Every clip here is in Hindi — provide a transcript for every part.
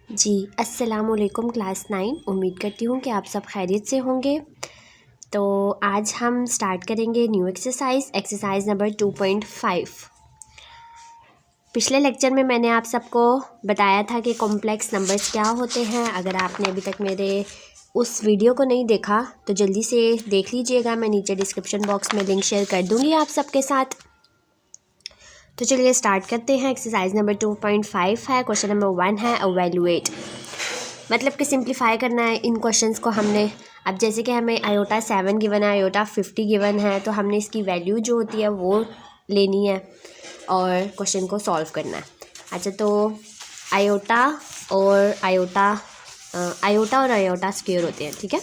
जी अस्सलाम वालेकुम क्लास 9। उम्मीद करती हूँ कि आप सब खैरियत से होंगे। तो आज हम स्टार्ट करेंगे न्यू एक्सरसाइज नंबर 2.5। पिछले लेक्चर में मैंने आप सबको बताया था कि कॉम्प्लेक्स नंबर्स क्या होते हैं। अगर आपने अभी तक मेरे उस वीडियो को नहीं देखा तो जल्दी से देख लीजिएगा, मैं नीचे डिस्क्रिप्शन बॉक्स में लिंक शेयर कर दूँगी आप सबके साथ। तो चलिए स्टार्ट करते हैं। एक्सरसाइज नंबर 2.5 है, क्वेश्चन नंबर 1 है एवेल्युएट, मतलब कि सिंप्लीफाई करना है इन क्वेश्चंस को हमने। अब जैसे कि हमें आयोटा 7 गिवन है, आयोटा 50 गिवन है, तो हमने इसकी वैल्यू जो होती है वो लेनी है और क्वेश्चन को सॉल्व करना है। अच्छा, तो आयोटा और आयोटा स्क्वायर होते हैं, ठीक है।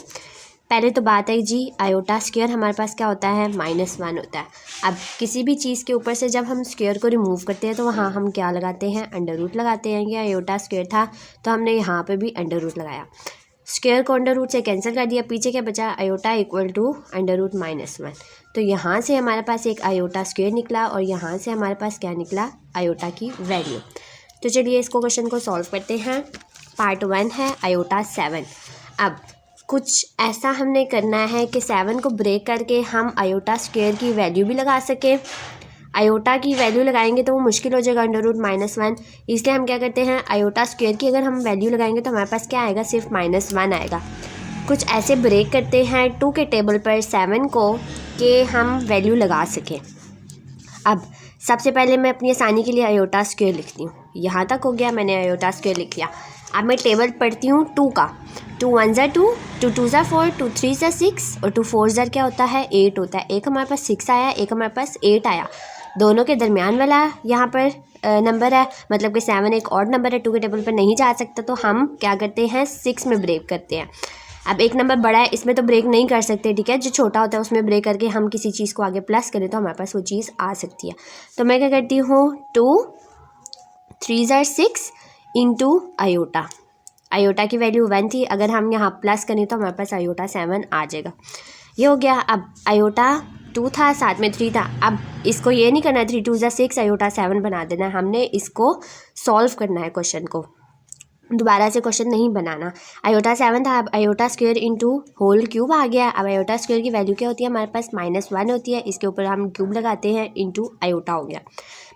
पहले तो बात है जी, आयोटा स्क्वायर हमारे पास क्या होता है, -1 होता है। अब किसी भी चीज़ के ऊपर से जब हम स्क्वायर को रिमूव करते हैं तो वहाँ हम क्या लगाते हैं, अंडर रूट लगाते हैं। ये आयोटा स्क्वायर था तो हमने यहाँ पे भी अंडर रूट लगाया, स्क्वायर को अंडर रूट से कैंसिल कर दिया, पीछे क्या बचा, iota equal to under root -1। तो यहाँ से हमारे पास एक आयोटा स्क्वायर निकला और यहाँ से हमारे पास क्या निकला, आयोटा की वैल्यू। तो चलिए इसको क्वेश्चन को सॉल्व करते हैं। पार्ट 1 है आयोटा 7। अब कुछ ऐसा हमने करना है कि 7 को ब्रेक करके हम आयोटा स्क्वायर की वैल्यू भी लगा सकें। आयोटा की वैल्यू लगाएंगे तो वो मुश्किल हो जाएगा, अंडर रूट -1, इसलिए हम क्या करते हैं, आयोटा स्क्वायर की अगर हम वैल्यू लगाएंगे तो हमारे पास क्या आएगा, सिर्फ -1 आएगा। कुछ ऐसे ब्रेक करते हैं 2 के टेबल पर 7 को कि हम वैल्यू लगा सकें। अब सबसे पहले मैं अपनी आसानी के लिए आयोटा स्क्वायर लिखती हूँ। यहाँ तक हो गया, मैंने आयोटा स्क्वायर लिख लिया। अब मैं टेबल पढ़ती हूँ 2 का। 2 1 ज़ा 2, 2 2 ज़ा 4, 2 3 ज़ा 6 और 2 4 ज़ा क्या होता है, 8 होता है। एक हमारे पास 6 आया, एक हमारे पास 8 आया, दोनों के दरमियान वाला यहाँ पर नंबर है, मतलब कि 7 एक ऑड नंबर है, 2 के टेबल पर नहीं जा सकता, तो हम क्या करते हैं, 6 में ब्रेक करते हैं। अब एक नंबर बड़ा है, इसमें तो ब्रेक नहीं कर सकते, ठीक है। जो छोटा होता है उसमें ब्रेक करके हम किसी चीज़ को आगे प्लस करें तो हमारे पास वो चीज़ आ सकती है। तो मैं क्या करती हूँ, 2 3 ज़ा 6 इंटू आयोटा। आयोटा की वैल्यू 1 थी, अगर हम यहाँ प्लस करें तो हमारे पास आयोटा 7 आ जाएगा। ये हो गया। अब आयोटा 2 था, साथ में 3 था। अब इसको ये नहीं करना है 3 2 ज़ा 6 आयोटा 7 बना देना है, हमने इसको सॉल्व करना है क्वेश्चन को, दोबारा से क्वेश्चन नहीं बनाना। आयोटा 7 था, अब iota square into whole cube आ गया। अब आयोटा स्क्वायर की वैल्यू क्या होती है, हमारे पास -1 होती है, इसके ऊपर हम क्यूब लगाते हैं, इंटू आयोटा हो गया।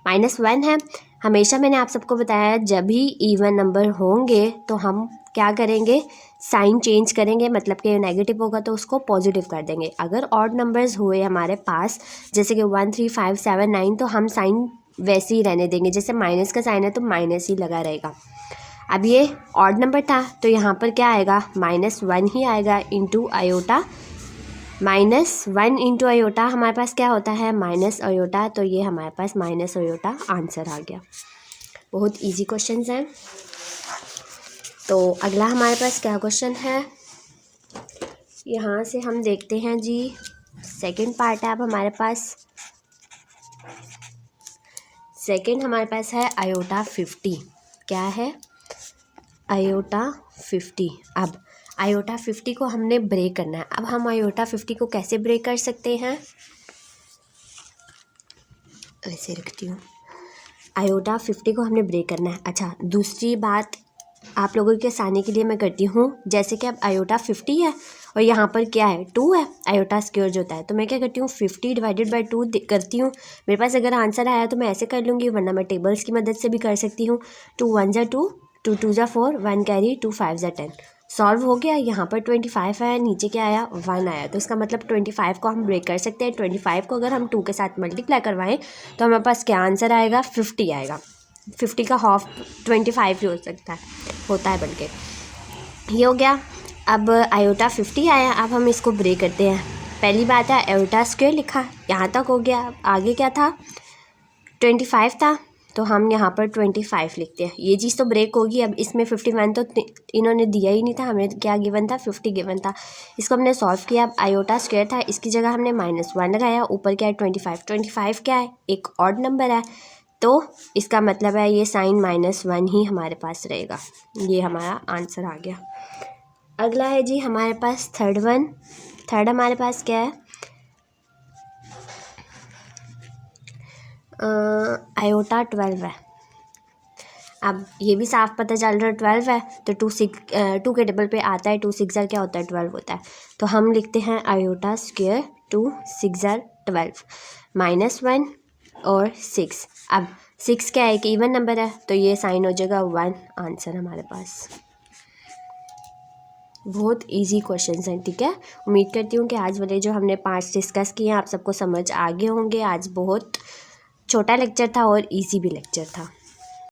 -1 है। हमेशा मैंने आप सबको बताया जब भी इवन नंबर होंगे तो हम क्या करेंगे, साइन चेंज करेंगे, मतलब कि नेगेटिव होगा तो उसको पॉजिटिव कर देंगे। अगर ऑड नंबर्स हुए हमारे पास, जैसे कि 1 3 5 7 9, तो हम साइन वैसे ही रहने देंगे, जैसे माइनस का साइन है तो माइनस ही लगा रहेगा। अब ये ऑड नंबर था तो यहाँ पर क्या आएगा, -1 ही आएगा, इंटू आयोटा। -1 इंटू आयोटा हमारे पास क्या होता है, माइनस आयोटा, तो ये हमारे पास माइनस आयोटा आंसर आ गया। बहुत इजी क्वेश्चन हैं। तो अगला हमारे पास क्या क्वेश्चन है, यहाँ से हम देखते हैं जी, सेकंड पार्ट है। अब हमारे पास सेकंड हमारे पास है आयोटा 50। क्या है, आयोटा 50। अब आयोटा 50 को हमने ब्रेक करना है। अब हम आयोटा 50 को कैसे ब्रेक कर सकते हैं, ऐसे रखती हूँ, आयोटा 50 को हमने ब्रेक करना है। अच्छा, दूसरी बात आप लोगों के आसानी के लिए मैं करती हूँ, जैसे कि अब आयोटा 50 है और यहाँ पर क्या है, 2 है, आयोटा स्क्वायर जो होता है, तो मैं क्या करती हूँ, 50 डिवाइडेड बाई 2 करती हूँ। मेरे पास अगर आंसर आया तो मैं ऐसे कर लूँगी, वरना मैं टेबल्स की मदद से भी कर सकती हूँ। 2 1 ज़ा 2, 2 2 ज़ा 4, 1 कैरी, 2 5 ज़ा 10, सॉल्व हो गया। यहाँ पर 25 आया, नीचे क्या आया, 1 आया, तो इसका मतलब 25 को हम ब्रेक कर सकते हैं। 25 को अगर हम 2 के साथ मल्टीप्लाई करवाएं तो हमारे पास क्या आंसर आएगा, 50 आएगा। 50 का हाफ 25 ही हो सकता है, होता है बल्कि। ये हो गया। अब आयोटा 50 आया, अब हम इसको ब्रेक करते हैं। पहली बात है आयोटा स्क्वायर लिखा, यहाँ तक हो गया। आगे क्या था, 25 था, तो हम यहाँ पर 25 लिखते हैं, ये चीज़ तो ब्रेक होगी। अब इसमें 51 तो इन्होंने दिया ही नहीं था, हमें क्या गिवन था, 50 गिवन था, इसको हमने सॉल्व किया। अब आयोटा स्क्वायर था, इसकी जगह हमने -1 लगाया, ऊपर क्या है, 25 क्या है, एक ऑड नंबर है, तो इसका मतलब है ये साइन -1 ही हमारे पास रहेगा। ये हमारा आंसर आ गया। अगला है जी हमारे पास थर्ड हमारे पास क्या है, आयोटा 12 है। अब ये भी साफ पता चल रहा है 12 है, तो 2 के टेबल पे आता है 2 6 क्या होता है 12 होता है। तो हम लिखते हैं आयोटा स्क्वायर 2 6 12 -1 और 6। अब 6 क्या है, एक इवन नंबर है, तो ये साइन हो जाएगा 1, आंसर हमारे पास। बहुत इजी क्वेश्चंस हैं, ठीक है। उम्मीद करती हूँ कि आज वाले जो हमने 5 डिस्कस किए हैं आप सबको समझ आ गए होंगे। आज बहुत छोटा लेक्चर था और इजी भी लेक्चर था।